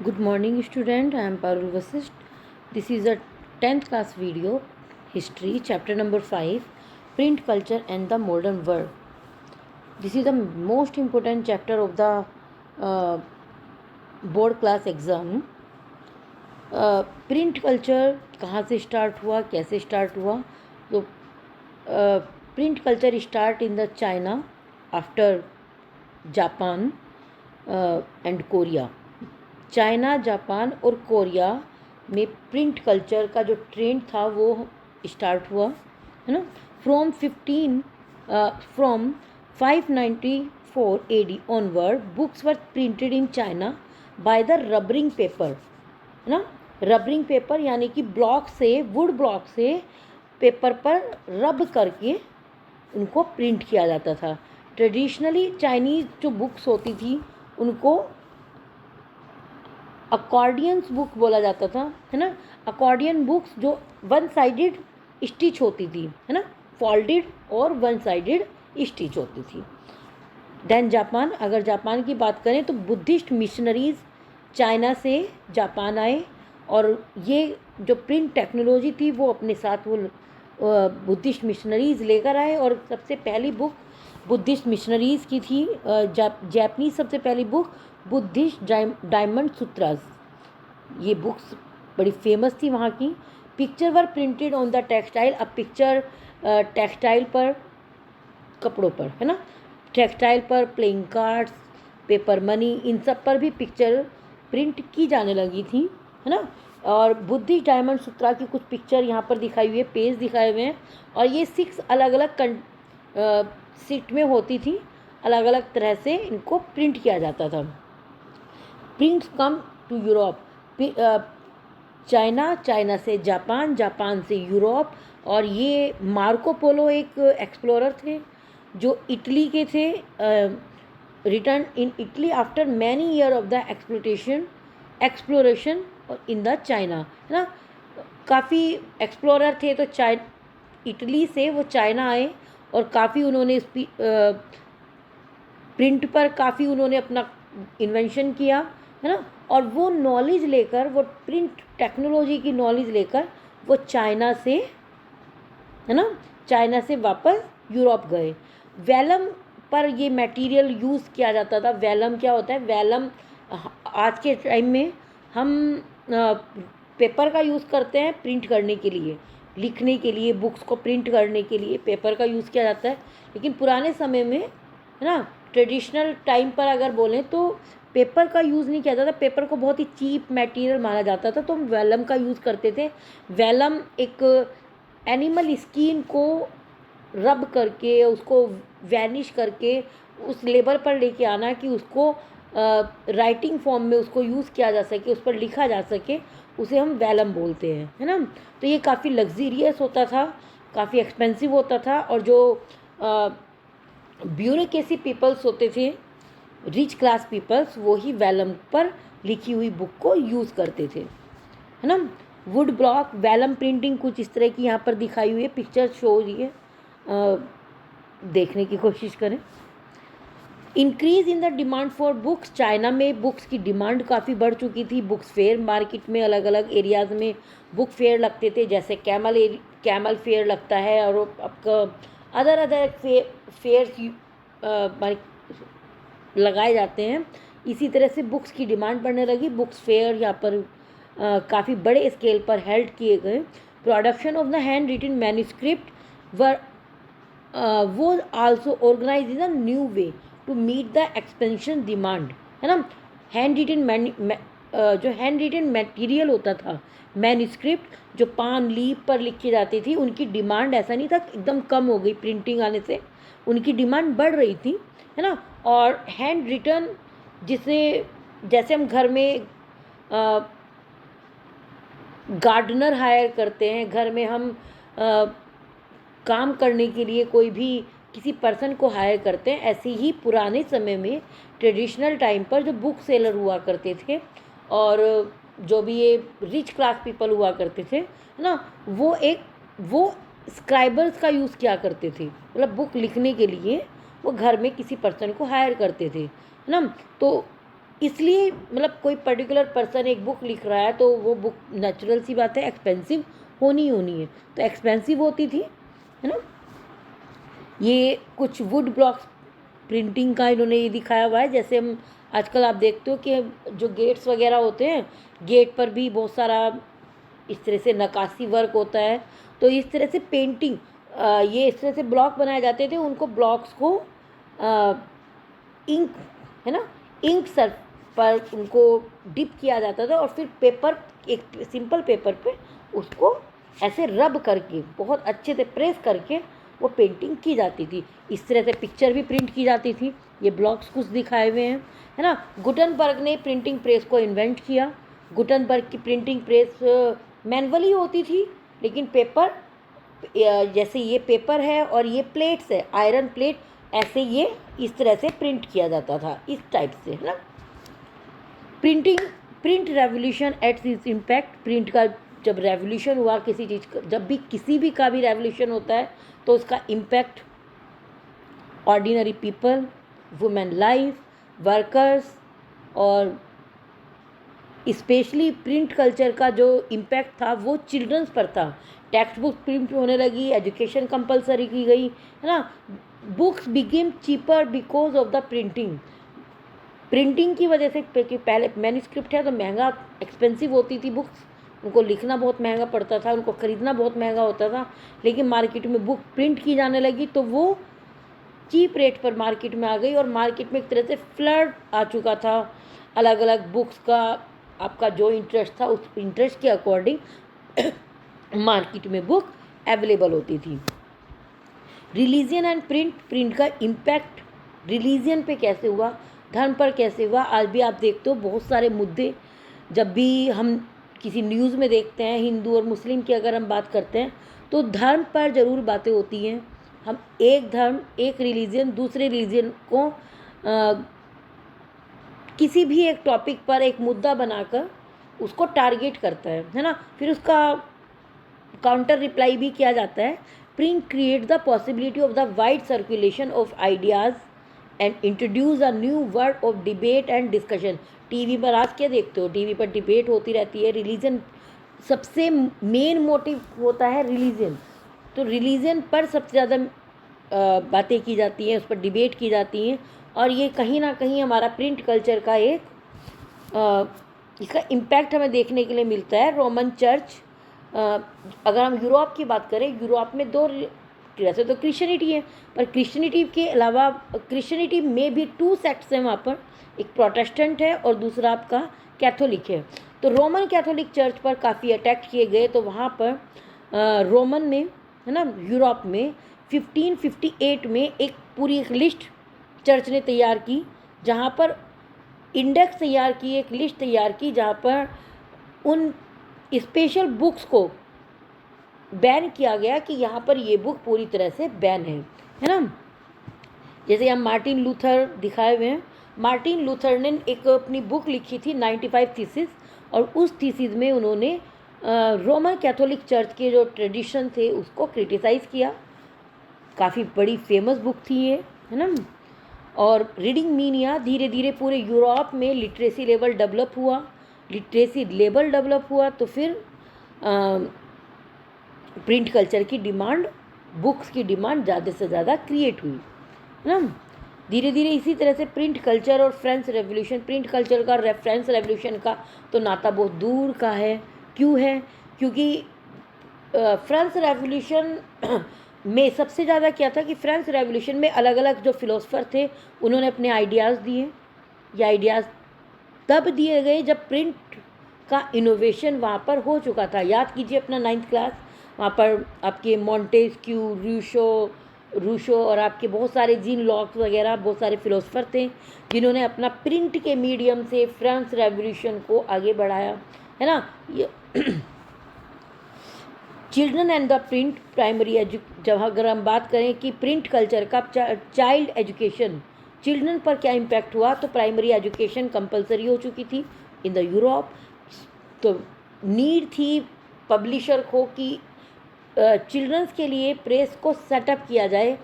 Good morning, student. I am Parul Vasisht. This is a 10th class video, History, chapter number 5, Print Culture and the Modern World. This is the most important chapter of the uh, board class exam. Print culture कहाँ से start हुआ, कैसे start हुआ? तो print culture start in the China after Japan and Korea. China, Japan और Korea में print culture का जो ट्रेंड था वो स्टार्ट हुआ, है ना. From 594 AD onward books were printed in China by the rubber ring paper, है ना. रबरिंग पेपर यानी कि ब्लॉक से, वुड ब्लॉक से पेपर पर रब करके उनको प्रिंट किया जाता था. ट्रेडिशनली चाइनीज़ जो बुक्स होती थी उनको अकॉर्डियंस बुक बोला जाता था, है ना. अकॉर्डियन बुक्स जो वन साइडेड स्टिच होती थी, है ना, फोल्डेड और वन साइडेड स्टिच होती थी. देन जापान, अगर जापान की बात करें तो बुद्धिस्ट मिशनरीज चाइना से जापान आए और ये जो प्रिंट टेक्नोलॉजी थी वो अपने साथ वो बुद्धिस्ट मिशनरीज लेकर आए. और सबसे पहली बुक बुद्धिस्ट मिशनरीज की थी, जापानीज सबसे पहली बुक बुद्धिस्ट डायमंड सूत्रास. ये बुक्स बड़ी फेमस थी वहाँ की. Picture were printed on the textile. अब पिक्चर टेक्सटाइल पर, कपड़ों पर, है ना, टेक्सटाइल पर, प्लेइंग कार्ड्स, पेपर मनी, इन सब पर भी पिक्चर प्रिंट की जाने लगी थी, है ना. और बुद्धिस्ट डायमंड सूत्रा की कुछ पिक्चर यहाँ पर दिखाई हुई है, पेज दिखाए हुए हैं. और ये 6 अलग अलग सीट में होती थी. अलग अलग तरह से इनको प्रिंट किया जाता था. Prints come to Europe. China, China से जापान, जापान से यूरोप. और ये मार्को पोलो एक एक्सप्लोरर थे जो इटली के थे. Return in Italy after many year of the exploration in the China, है ना. काफ़ी एक्सप्लोरर थे तो इटली से वो चाइना आए और काफ़ी उन्होंने प्रिंट पर काफ़ी उन्होंने अपना इन्वेंशन किया, है ना. और वो नॉलेज लेकर, वो प्रिंट टेक्नोलॉजी की नॉलेज लेकर वो चाइना से, है ना, चाइना से वापस यूरोप गए. वेलम पर ये मटेरियल यूज़ किया जाता था. वेलम क्या होता है? वेलम आज के टाइम में हम पेपर का यूज़ करते हैं प्रिंट करने के लिए, लिखने के लिए, बुक्स को प्रिंट करने के लिए पेपर का यूज़ किया जाता है. लेकिन पुराने समय में, है ना, ट्रेडिशनल टाइम पर अगर बोलें तो पेपर का यूज़ नहीं किया जाता. पेपर को बहुत ही चीप मटेरियल माना जाता था तो हम वेलम का यूज़ करते थे. वेलम एक एनिमल स्किन को रब करके, उसको वैनिश करके उस लेवल पर लेके आना कि उसको राइटिंग फॉर्म में उसको यूज़ किया जा सके, उस पर लिखा जा सके, उसे हम वेलम बोलते हैं, है ना. तो ये काफ़ी लग्जीरियस होता था, काफ़ी एक्सपेंसिव होता था. और जो ब्यूरोक्रेसी पीपल्स होते थे, रिच क्लास पीपल्स, वो ही वेलम पर लिखी हुई बुक को यूज़ करते थे, है ना. वुड ब्लॉक वेलम प्रिंटिंग कुछ इस तरह की यहाँ पर दिखाई हुई है, पिक्चर शो हो रही है, देखने की कोशिश करें. Increase in the demand for books. China में बुक्स की डिमांड काफ़ी बढ़ चुकी थी. बुक्स फेयर मार्केट में अलग अलग एरियाज़ में बुक फेयर लगते थे, जैसे कैमल फेयर लगता है और आपका अदर अदर फेयर्स लगाए जाते हैं. इसी तरह से बुक्स की डिमांड बढ़ने लगी. बुक्स फेयर यहाँ पर काफ़ी बड़े स्केल पर हेल्ड किए गए. Production of the handwritten manuscript were was also organized in a new way to meet the expansion demand, है ना. हैंड रिटन जो हैंड रिटन मटेरियल होता था, मैन्यूस्क्रिप्ट जो पान लीफ पर लिखी जाती थी, उनकी डिमांड ऐसा नहीं था एकदम कम हो गई प्रिंटिंग आने से, उनकी डिमांड बढ़ रही थी, है ना. और हैंड रिटन जिसे, जैसे हम घर में गार्डनर हायर करते हैं, घर में हम काम करने के लिए कोई भी किसी पर्सन को हायर करते हैं, ऐसे ही पुराने समय में ट्रेडिशनल टाइम पर जो बुक सेलर हुआ करते थे और जो भी ये रिच क्लास पीपल हुआ करते थे, है ना, वो स्क्राइबर्स का यूज़ किया करते थे. मतलब बुक लिखने के लिए वो घर में किसी पर्सन को हायर करते थे, है ना. तो इसलिए मतलब कोई पर्टिकुलर पर्सन एक बुक लिख रहा है तो वो बुक नेचुरल सी बात है एक्सपेंसिव होनी है, तो एक्सपेंसिव होती थी, है ना। ये कुछ वुड ब्लॉक्स प्रिंटिंग का इन्होंने ये दिखाया हुआ है। जैसे हम आजकल आप देखते हो कि जो गेट्स वगैरह होते हैं, गेट पर भी बहुत सारा इस तरह से नक्काशी वर्क होता है। तो इस तरह से पेंटिंग ये इस तरह से ब्लॉक बनाए जाते थे, उनको ब्लॉक्स को इंक, है ना, इंक सर पर उनको डिप किया जाता था और फिर पेपर, एक सिंपल पेपर पे उसको ऐसे रब करके बहुत अच्छे से प्रेस करके वो पेंटिंग की जाती थी। इस तरह से पिक्चर भी प्रिंट की जाती थी। ये ब्लॉक्स कुछ दिखाए हुए हैं, है ना। गुटनबर्ग ने प्रिंटिंग प्रेस को इन्वेंट किया। गुटनबर्ग की प्रिंटिंग प्रेस मैनुअली होती थी, लेकिन पेपर जैसे ये पेपर है और ये प्लेट्स है, आयरन प्लेट, ऐसे ये इस तरह से प्रिंट किया जाता था, इस टाइप से, है ना। Print revolution at its impact. Print का जब रेवोल्यूशन हुआ किसी चीज़ का, जब भी किसी भी का भी रेवोल्यूशन होता है तो उसका impact ordinary people, women life, workers और स्पेशली प्रिंट कल्चर का जो इम्पैक्ट था वो चिल्ड्रंस पर था। टेक्स्ट बुक प्रिंट होने लगी, एजुकेशन कंपलसरी की गई, है ना। Books became cheaper because of the printing की वजह से, क्योंकि पहले मैन्युस्क्रिप्ट है तो महंगा एक्सपेंसिव होती थी बुक्स, उनको लिखना बहुत महंगा पड़ता था, उनको ख़रीदना बहुत महंगा होता था। लेकिन मार्केट में बुक प्रिंट की जाने लगी तो वो चीप रेट पर मार्केट में आ गई और मार्केट में एक तरह से फ्लड आ चुका था। अलग अलग बुक्स का आपका जो इंटरेस्ट था उस इंटरेस्ट के अकॉर्डिंग मार्केट में बुक अवेलेबल होती थी। रिलीजन एंड प्रिंट का इम्पैक्ट रिलीजन पे कैसे हुआ, धर्म पर कैसे हुआ, आज भी आप देखते हो बहुत सारे मुद्दे जब भी हम किसी न्यूज़ में देखते हैं, हिंदू और मुस्लिम की अगर हम बात करते हैं तो धर्म पर ज़रूर बातें होती हैं। हम एक धर्म, एक रिलीजन दूसरे रिलीजन को किसी भी एक टॉपिक पर एक मुद्दा बनाकर उसको टारगेट करता है ना। फिर उसका काउंटर रिप्लाई भी किया जाता है। Print create the possibility of the wide circulation of ideas and introduce a new word of debate and discussion. TV पर आज क्या देखते हो, टीवी पर डिबेट होती रहती है। रिलीजन सबसे मेन मोटिव होता है रिलीजन, तो रिलीजन पर सबसे ज़्यादा बातें की जाती हैं, उस पर डिबेट की जाती हैं। और ये कहीं ना कहीं हमारा प्रिंट कल्चर का एक इसका इम्पैक्ट हमें देखने के लिए मिलता है। रोमन चर्च, अगर हम यूरोप की बात करें, यूरोप में दो, वैसे तो क्रिश्चियनिटी है पर क्रिश्चियनिटी के अलावा क्रिश्चियनिटी में भी टू सेक्ट्स हैं वहाँ पर, एक प्रोटेस्टेंट है और दूसरा आपका कैथोलिक है। तो रोमन कैथोलिक चर्च पर काफ़ी अटैक किए गए, तो वहाँ पर रोमन में, है ना, यूरोप में 1558 में एक पूरी एक लिस्ट चर्च ने तैयार की, जहाँ पर इंडेक्स तैयार की, एक लिस्ट तैयार की जहाँ पर उन स्पेशल बुक्स को बैन किया गया कि यहाँ पर ये बुक पूरी तरह से बैन है ना। जैसे हम मार्टिन लूथर दिखाए हुए हैं। मार्टिन लूथर ने एक अपनी बुक लिखी थी 95 थीसिस, और उस थीसिस में उन्होंने रोमन कैथोलिक चर्च के जो ट्रेडिशन थे उसको क्रिटिसाइज़ किया। काफ़ी बड़ी फेमस बुक थी ये, है ना। और रीडिंग मीनिया धीरे धीरे पूरे यूरोप में लिटरेसी लेवल डेवलप हुआ, तो फिर प्रिंट कल्चर की डिमांड, बुक्स की डिमांड ज़्यादा से ज़्यादा क्रिएट हुई, है ना। धीरे धीरे इसी तरह से प्रिंट कल्चर और फ्रेंच रेवोल्यूशन, प्रिंट कल्चर का फ्रेंच रेवोल्यूशन का तो नाता बहुत दूर का है। क्यों है? क्योंकि फ्रेंच रेवोल्यूशन में सबसे ज़्यादा क्या था कि फ्रेंच रेवोल्यूशन में अलग अलग जो फिलोसफर थे उन्होंने अपने आइडियाज़ दिए। ये आइडियाज़ तब दिए गए जब प्रिंट का इनोवेशन वहाँ पर हो चुका था। याद कीजिए अपना 9th क्लास, वहाँ पर आपके मॉन्टेस्क्यू, रूशो और आपके बहुत सारे जीन लॉक वगैरह बहुत सारे फिलोसफर थे जिन्होंने अपना प्रिंट के मीडियम से फ्रेंच रेवोल्यूशन को आगे बढ़ाया, है ना। Children and the print primary जब अगर हम बात करें कि प्रिंट कल्चर का चाइल्ड एजुकेशन, चिल्ड्रन पर क्या इम्पैक्ट हुआ, तो प्राइमरी एजुकेशन कंपलसरी हो चुकी थी इन द यूरोप। तो नीड थी पब्लिशर को कि चिल्ड्रंस के लिए प्रेस को सेटअप किया जाए।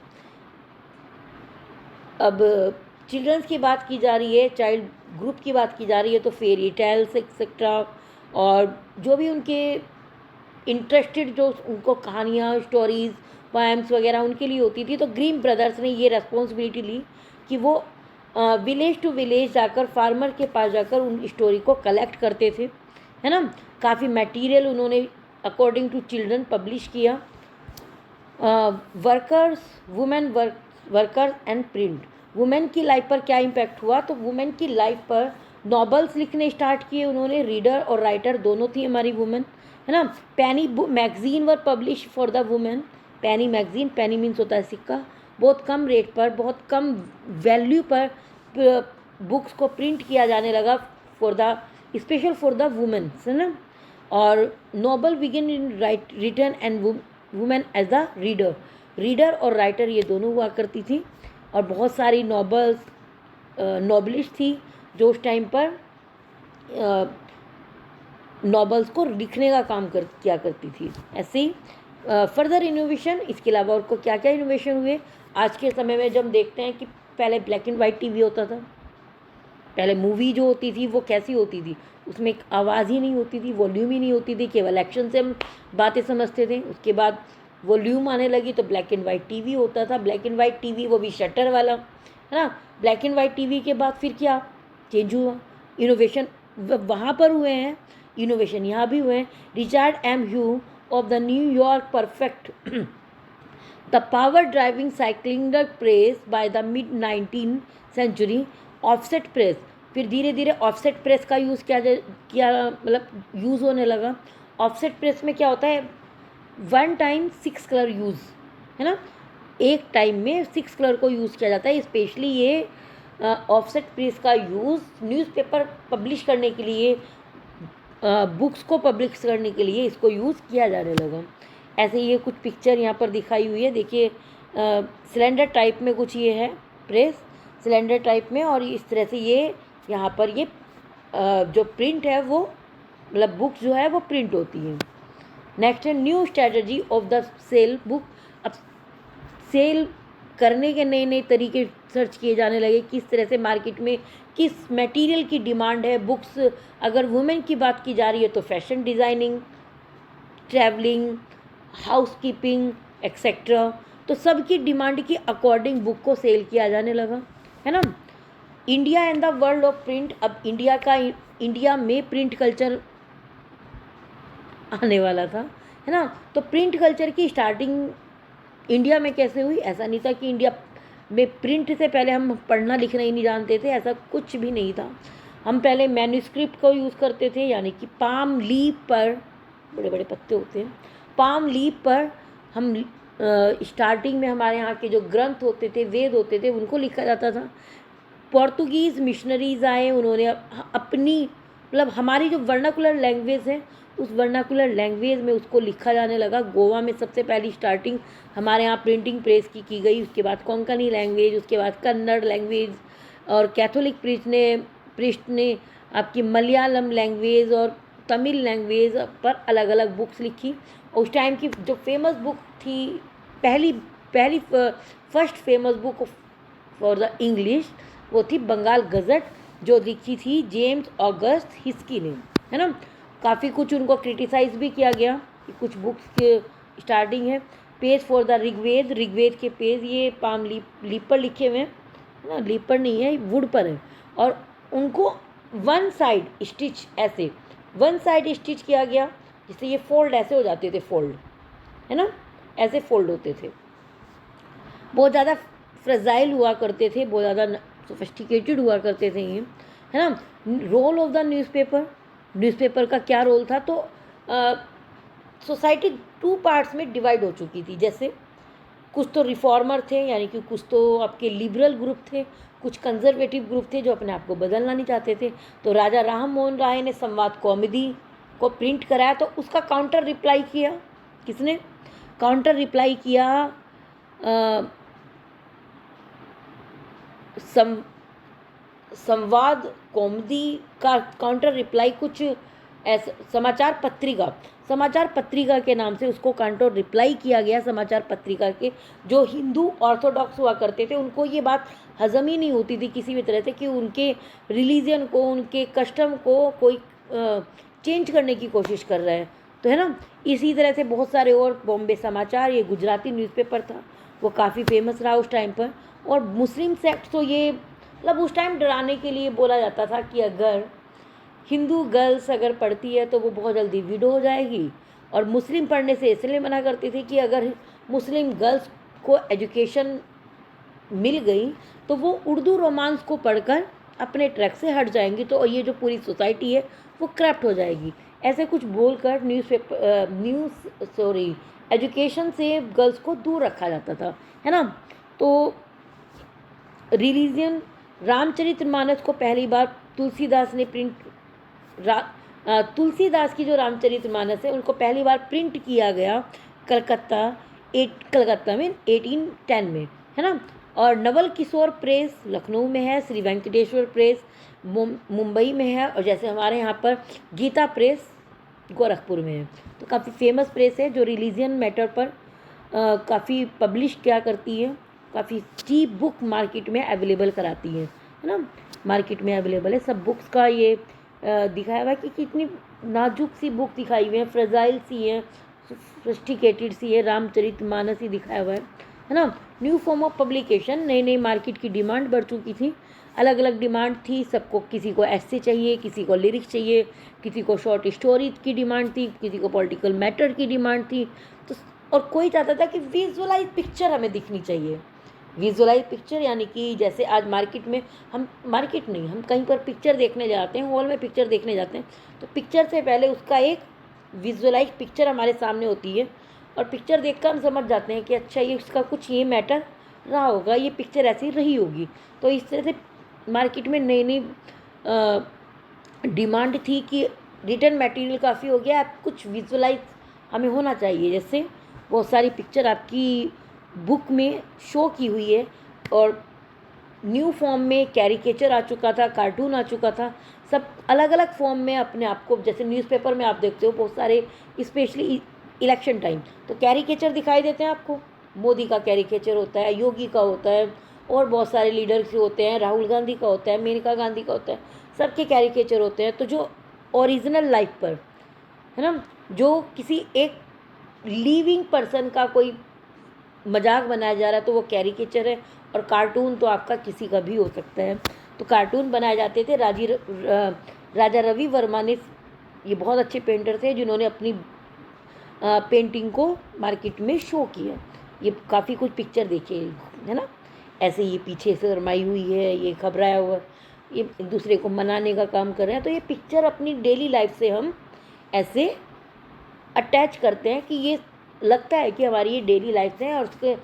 अब चिल्ड्रंस की बात की जा रही है, चाइल्ड ग्रुप की बात की जा रही है, तो फेरी टेल्स एक्सेट्रा, और जो भी उनके इंटरेस्टेड, जो उनको कहानियाँ, स्टोरीज़, पोएम्स वगैरह उनके लिए होती थी, तो ग्रीम ब्रदर्स ने ये रेस्पॉन्सिबिलिटी ली कि वो विलेज टू विलेज जाकर, फार्मर के पास जाकर उन स्टोरी को कलेक्ट करते थे, है ना। काफ़ी मटेरियल उन्होंने अकॉर्डिंग टू चिल्ड्रन पब्लिश किया। Workers, women workers and print, women की लाइफ पर क्या इम्पैक्ट हुआ, तो वुमेन की लाइफ पर नॉवेल्स लिखने स्टार्ट किए उन्होंने, रीडर और राइटर दोनों थी हमारी वुमेन, है ना। Penny magazine were publish for the women, penny magazine, penny means होता है सिक्का, बहुत कम रेट पर, बहुत कम वैल्यू पर बुक्स को प्रिंट किया जाने लगा for the special for the womens, है ना। और novel begin in return and women as the reader और राइटर ये दोनों हुआ करती थी। और बहुत सारी नॉवलिस्ट थी जो उस टाइम पर नॉवेल्स को लिखने का काम किया करती थी। ऐसे ही फर्दर इनोवेशन, इसके अलावा और को क्या क्या इनोवेशन हुए आज के समय में, जब हम देखते हैं कि पहले ब्लैक एंड वाइट टीवी होता था, पहले मूवी जो होती थी वो कैसी होती थी, उसमें एक आवाज़ ही नहीं होती थी, वॉल्यूम ही नहीं होती थी, केवल एक्शन से हम बातें समझते थे। उसके बाद वॉल्यूम आने लगी तो ब्लैक एंड वाइट टीवी होता था, ब्लैक एंड वाइट टीवी वो भी शटर वाला, है ना। ब्लैक एंड वाइट टीवी के बाद फिर क्या चेंज हुआ, इनोवेशन वहाँ पर हुए हैं, इनोवेशन यहाँ भी हुए हैं। Richard M Hoe of the New York perfect the power driving cycling press by the mid 19th century, offset press, फिर धीरे धीरे ऑफसेट प्रेस का यूज़ किया मतलब यूज़ होने लगा। ऑफसेट प्रेस में क्या होता है, वन टाइम 6 कलर यूज़, है ना, एक टाइम में 6 कलर को यूज़ किया जाता है। स्पेशली ये ऑफसेट प्रेस का यूज़ न्यूज़पेपर पब्लिश करने के लिए, बुक्स को पब्लिश करने के लिए इसको यूज़ किया जाने लगा। ऐसे ये कुछ पिक्चर यहाँ पर दिखाई हुई है, देखिए सिलेंडर टाइप में कुछ ये है प्रेस, सिलेंडर टाइप में, और इस तरह से ये यहाँ पर ये जो प्रिंट है वो मतलब बुक जो है वो प्रिंट होती है। नेक्स्ट है new strategy of the cell book, अब सेल करने के नए नए तरीके सर्च किए जाने लगे, किस तरह से मार्केट में किस मटेरियल की डिमांड है। बुक्स, अगर वुमेन की बात की जा रही है तो fashion designing, travelling, housekeeping etcetera, तो सबकी डिमांड के अकॉर्डिंग बुक को सेल किया जाने लगा, है ना। India and the world of print, अब इंडिया में प्रिंट कल्चर आने वाला था, है ना। तो प्रिंट कल्चर की स्टार्टिंग इंडिया में कैसे हुई, ऐसा नहीं था कि इंडिया में प्रिंट से पहले हम पढ़ना लिखना ही नहीं जानते थे, ऐसा कुछ भी नहीं था। हम पहले मैन्यूस्क्रिप्ट को यूज़ करते थे, यानी कि पाम लीफ पर, बड़े बड़े पत्ते होते हैं, पाम लीफ पर हम स्टार्टिंग में हमारे यहाँ के जो ग्रंथ होते थे, वेद होते थे, उनको लिखा जाता था। पोर्तुगीज़ मिशनरीज आए, उन्होंने अपनी मतलब हमारी जो वर्नाकुलर लैंग्वेज है उस वर्नाकुलर लैंग्वेज में उसको लिखा जाने लगा। गोवा में सबसे पहली स्टार्टिंग हमारे यहाँ प्रिंटिंग प्रेस की गई, उसके बाद कोंकणी लैंग्वेज, उसके बाद कन्नड़ लैंग्वेज, और कैथोलिक प्रिस्ट ने आपकी मलयालम लैंग्वेज और तमिल लैंग्वेज पर अलग अलग बुक्स लिखी। उस टाइम की जो फेमस बुक थी, पहली first famous book for the English, वो थी बंगाल गज़ट, जो लिखी थी जेम्स ऑगस्ट हिस्की ने, है ना। काफ़ी कुछ उनको क्रिटिसाइज़ भी किया गया कि कुछ बुक्स के स्टार्टिंग है। पेज फॉर द ऋग्वेद के पेज ये पाम लीप पर लिखे हुए हैं, है ना, लीप पर नहीं है, वुड पर है, और उनको वन साइड स्टिच, ऐसे वन साइड स्टिच किया गया, जिससे ये फोल्ड ऐसे हो जाते थे, फोल्ड, है ना, ऐसे फोल्ड होते थे। बहुत ज़्यादा फ्रेजाइल हुआ करते थे, बहुत ज़्यादा सोफिस्टिकेटेड हुआ करते थे ये, है ना। रोल ऑफ द न्यूज़पेपर का क्या रोल था, तो सोसाइटी 2 पार्ट्स में डिवाइड हो चुकी थी। जैसे कुछ तो रिफॉर्मर थे, यानी कि कुछ तो आपके लिबरल ग्रुप थे, कुछ कंजर्वेटिव ग्रुप थे जो अपने आप को बदलना नहीं चाहते थे। तो राजा राम मोहन राय ने संवाद कौमुदी को प्रिंट कराया, तो उसका काउंटर रिप्लाई किया, किसने काउंटर रिप्लाई किया, संवाद कौमुदी का काउंटर रिप्लाई कुछ समाचार पत्रिका के नाम से उसको काउंटर रिप्लाई किया गया। समाचार पत्रिका के जो हिंदू ऑर्थोडॉक्स हुआ करते थे उनको ये बात हजम ही नहीं होती थी किसी भी तरह से कि उनके रिलीजन को, उनके कस्टम को कोई चेंज करने की कोशिश कर रहा है। तो है ना, इसी तरह से बहुत सारे और, बॉम्बे समाचार, ये गुजराती न्यूज़पेपर था, वो काफ़ी फेमस रहा उस टाइम पर। और मुस्लिम सेक्ट तो ये मतलब उस टाइम डराने के लिए बोला जाता था कि अगर हिंदू गर्ल्स अगर पढ़ती है तो वो बहुत जल्दी विडो हो जाएगी, और मुस्लिम पढ़ने से इसलिए मना करती थी कि अगर मुस्लिम गर्ल्स को एजुकेशन मिल गई तो वो उर्दू रोमांस को पढ़कर अपने ट्रैक से हट जाएंगी, तो ये जो पूरी सोसाइटी है वो करप्ट हो जाएगी। ऐसे कुछ बोलकर एजुकेशन से गर्ल्स को दूर रखा जाता था, है ना। तो रिलीजन, रामचरितमानस को पहली बार तुलसीदास ने तुलसीदास की जो रामचरितमानस है उनको पहली बार प्रिंट किया गया कलकत्ता में 1810 में, है ना। और नवल किशोर प्रेस लखनऊ में है, श्री वेंकटेश्वर प्रेस मुंबई में है, और जैसे हमारे यहाँ पर गीता प्रेस गोरखपुर में है। तो काफ़ी फेमस प्रेस है जो रिलीजियन मैटर पर काफ़ी पब्लिश क्या करती है, काफ़ी चीप बुक मार्केट में अवेलेबल कराती है ना। मार्केट में अवेलेबल है सब बुक्स का। ये दिखाया हुआ है कि कितनी नाजुक सी बुक दिखाई हुई है, फ्रेजाइल सी है, सोफिस्टिकेटेड सी है, रामचरितमानस ही दिखाया हुआ है ना। न्यू फॉर्म ऑफ पब्लिकेशन, नई नई मार्केट की डिमांड बढ़ चुकी थी, अलग अलग डिमांड थी सबको, किसी को ऐसे चाहिए, किसी को लिरिक्स चाहिए, किसी को शॉर्ट स्टोरी की डिमांड थी, किसी को पॉलिटिकल मैटर की डिमांड थी। तो और कोई चाहता था कि विजुअलाइज पिक्चर हमें दिखनी चाहिए। विजुअलाइज पिक्चर यानी कि जैसे आज मार्केट में हम कहीं पर पिक्चर देखने जाते हैं, हॉल में पिक्चर देखने जाते हैं, तो पिक्चर से पहले उसका एक विजुअलाइज पिक्चर हमारे सामने होती है, और पिक्चर देखकर हम समझ जाते हैं कि अच्छा ये इसका कुछ ये मैटर रहा होगा, ये पिक्चर ऐसी रही होगी। तो इस तरह से मार्केट में नई नई डिमांड थी कि रिटर्न मटेरियल काफ़ी हो गया, आप कुछ विजुअलाइज हमें होना चाहिए। जैसे बहुत सारी पिक्चर आपकी बुक में शो की हुई है, और न्यू फॉर्म में कैरिकेचर आ चुका था, कार्टून आ चुका था, सब अलग अलग फॉर्म में अपने आप को, जैसे न्यूज़पेपर में आप देखते हो बहुत सारे, स्पेशली इलेक्शन टाइम तो कैरिकेचर दिखाई देते हैं आपको। मोदी का कैरिकेचर होता है, योगी का होता है, और बहुत सारे लीडर्स होते हैं, राहुल गांधी का होता है, मेनका गांधी का होता है, सबके कैरिकेचर होते हैं। तो जो ओरिजिनल लाइफ पर, है ना, जो किसी एक लिविंग पर्सन का कोई मजाक बनाया जा रहा है तो वो कैरिकेचर है, और कार्टून तो आपका किसी का भी हो सकता है। तो कार्टून बनाए जाते थे। राजा रवि वर्मा ने, ये बहुत अच्छे पेंटर थे जिन्होंने अपनी पेंटिंग को मार्केट में शो किया। ये काफ़ी कुछ पिक्चर देखे, है ना, ऐसे ये पीछे से रमाई हुई है, ये घबराया हुआ, ये एक दूसरे को मनाने का काम कर रहे हैं। तो ये पिक्चर अपनी डेली लाइफ से हम ऐसे अटैच करते हैं कि ये लगता है कि हमारी ये डेली लाइफ है, और उसके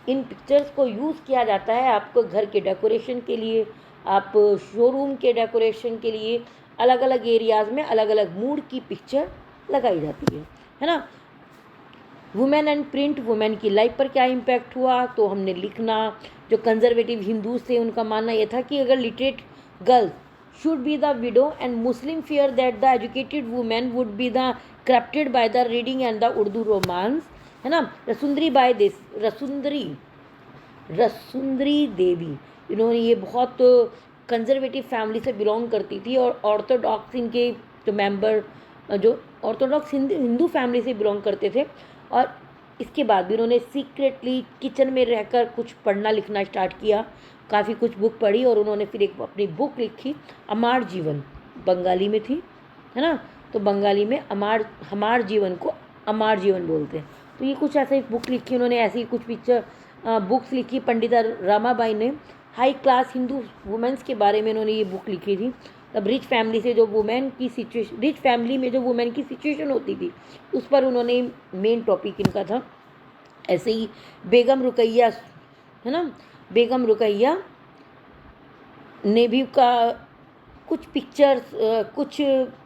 इन पिक्चर्स को यूज़ किया जाता है आपको घर के डेकोरेशन के लिए, आप शोरूम के डेकोरेशन के लिए, अलग अलग एरियाज़ में अलग अलग मूड की पिक्चर लगाई जाती है ना। वुमेन एंड प्रिंट, वुमेन की लाइफ पर क्या इम्पैक्ट हुआ, तो हमने लिखना, जो कंजर्वेटिव हिंदूज थे उनका मानना यह था कि अगर literate girls should be the widow, and Muslim fear that the educated woman would be the corrupted by the reading and the Urdu romance, है ना। रसुंदरी देवी, इन्होंने, ये बहुत कंजर्वेटिव फैमिली से बिलोंग करती थी, और ऑर्थोडॉक्स इनके जो मेंबर, जो ऑर्थोडॉक्स हिंदू फैमिली से बिलोंग करते थे। और इसके बाद भी उन्होंने सीक्रेटली किचन में रहकर कुछ पढ़ना लिखना स्टार्ट किया, काफ़ी कुछ बुक पढ़ी, और उन्होंने फिर एक अपनी बुक लिखी, अमार जीवन, बंगाली में थी, है ना। तो बंगाली में हमार जीवन को अमार जीवन बोलते हैं। तो ये कुछ ऐसे बुक लिखी उन्होंने, ऐसी कुछ बुक्स लिखी। पंडिता रमाबाई ने हाई क्लास हिंदू वुमेन्स के बारे में उन्होंने ये बुक लिखी थी। तब रिच फैमिली में जो वुमेन की सिचुएशन होती थी उस पर उन्होंने, मेन टॉपिक इनका था। ऐसे ही बेगम रुकैया, है ना, बेगम रुकैया ने भी कुछ पिक्चर्स, कुछ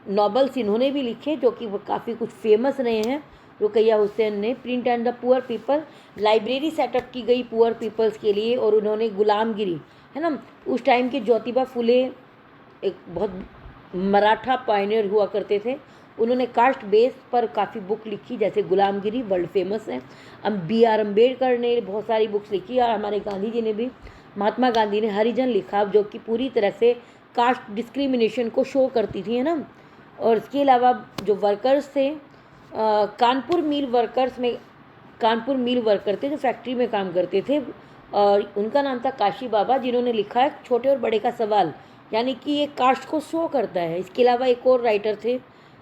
नॉवेल्स इन्होंने भी लिखे जो कि वो काफ़ी कुछ फेमस रहे हैं। रुकैया हुसैन ने print and the poor people, library setup की गई पुअर पीपल्स के लिए, और उन्होंने गुलामगिरी, है ना, उस टाइम के ज्योतिबा फुले एक बहुत मराठा पायनियर हुआ करते थे। उन्होंने कास्ट बेस पर काफ़ी बुक लिखी, जैसे गुलामगिरी वर्ल्ड फेमस है। बी आर अम्बेडकर ने बहुत सारी बुक्स लिखी और हमारे गांधी जी ने भी, महात्मा गांधी ने हरिजन लिखा, जो कि पूरी तरह से कास्ट डिस्क्रिमिनेशन को शो करती थी, है ना। और इसके अलावा जो वर्कर्स थे, कानपुर मिल वर्कर थे जो फैक्ट्री में काम करते थे, और उनका नाम था काशी बाबा, जिन्होंने लिखा है छोटे और बड़े का सवाल, यानी कि ये कास्ट को शो करता है। इसके अलावा एक और राइटर थे,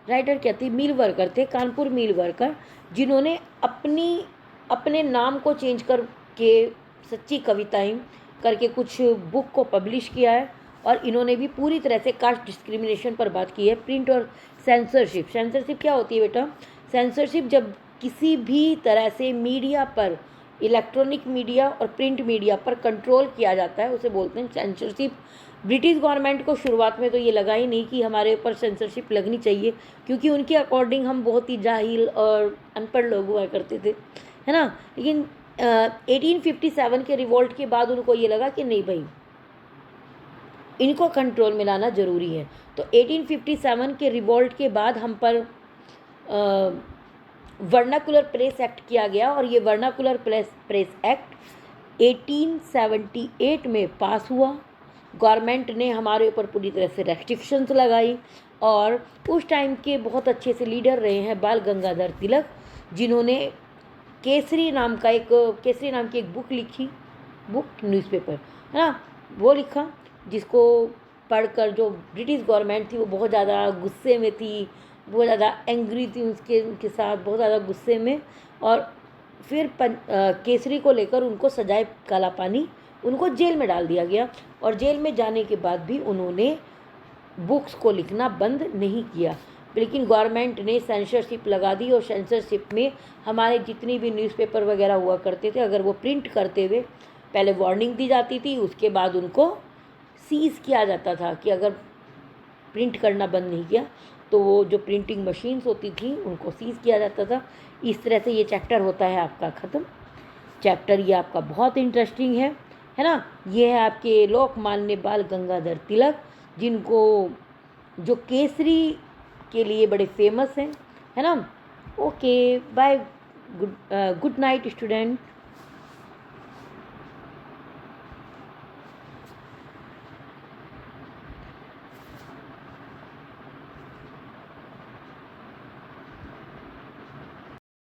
राइटर क्या थे, मिल वर्कर थे, कानपुर मिल वर्कर, जिन्होंने अपने नाम को चेंज करके सच्ची कविताएं करके कुछ बुक को पब्लिश किया है। और इन्होंने भी पूरी तरह से कास्ट डिस्क्रिमिनेशन पर बात की है। प्रिंट और सेंसरशिप, सेंसरशिप क्या होती है बेटा? सेंसरशिप जब किसी भी तरह से मीडिया पर, इलेक्ट्रॉनिक मीडिया और प्रिंट मीडिया पर कंट्रोल किया जाता है, उसे बोलते हैं सेंसरशिप। ब्रिटिश गवर्नमेंट को शुरुआत में तो ये लगा ही नहीं कि हमारे ऊपर सेंसरशिप लगनी चाहिए, क्योंकि उनके अकॉर्डिंग हम बहुत ही जाहिल और अनपढ़ लोग हुआ करते थे, है ना। लेकिन 1857 के रिवोल्ट के बाद उनको ये लगा कि नहीं भाई, इनको कंट्रोल में लाना ज़रूरी है। तो 1857 के रिवोल्ट के बाद हम पर वर्नाकुलर प्रेस एक्ट किया गया, और ये वर्नाकुलर प्रेस एक्ट 1878 में पास हुआ। गवर्नमेंट ने हमारे ऊपर पूरी तरह से रेस्ट्रिक्शंस लगाई, और उस टाइम के बहुत अच्छे से लीडर रहे हैं बाल गंगाधर तिलक, जिन्होंने केसरी नाम की एक बुक लिखी, न्यूज़पेपर, है ना, वो लिखा, जिसको पढ़कर जो ब्रिटिश गवर्नमेंट थी वो बहुत ज़्यादा गुस्से में थी, बहुत ज़्यादा एंग्री थी उनके साथ, बहुत ज़्यादा गुस्से में। और फिर केसरी को लेकर उनको सजाए काला पानी, उनको जेल में डाल दिया गया। और जेल में जाने के बाद भी उन्होंने बुक्स को लिखना बंद नहीं किया, लेकिन गवर्नमेंट ने सेंसरशिप लगा दी। और सेंसरशिप में हमारे जितनी भी न्यूज़पेपर वगैरह हुआ करते थे, अगर वो प्रिंट करते हुए पहले वार्निंग दी जाती थी, उसके बाद उनको सीज़ किया जाता था कि अगर प्रिंट करना बंद नहीं किया तो वो जो प्रिंटिंग मशीन्स होती थी उनको सीज़ किया जाता था। इस तरह से ये चैप्टर होता है आपका ख़त्म। चैप्टर ये आपका बहुत इंटरेस्टिंग है ना। ये है आपके लोकमान्य बाल गंगाधर तिलक, जो केसरी के लिए बड़े फेमस हैं, है ना। Okay bye, good night student.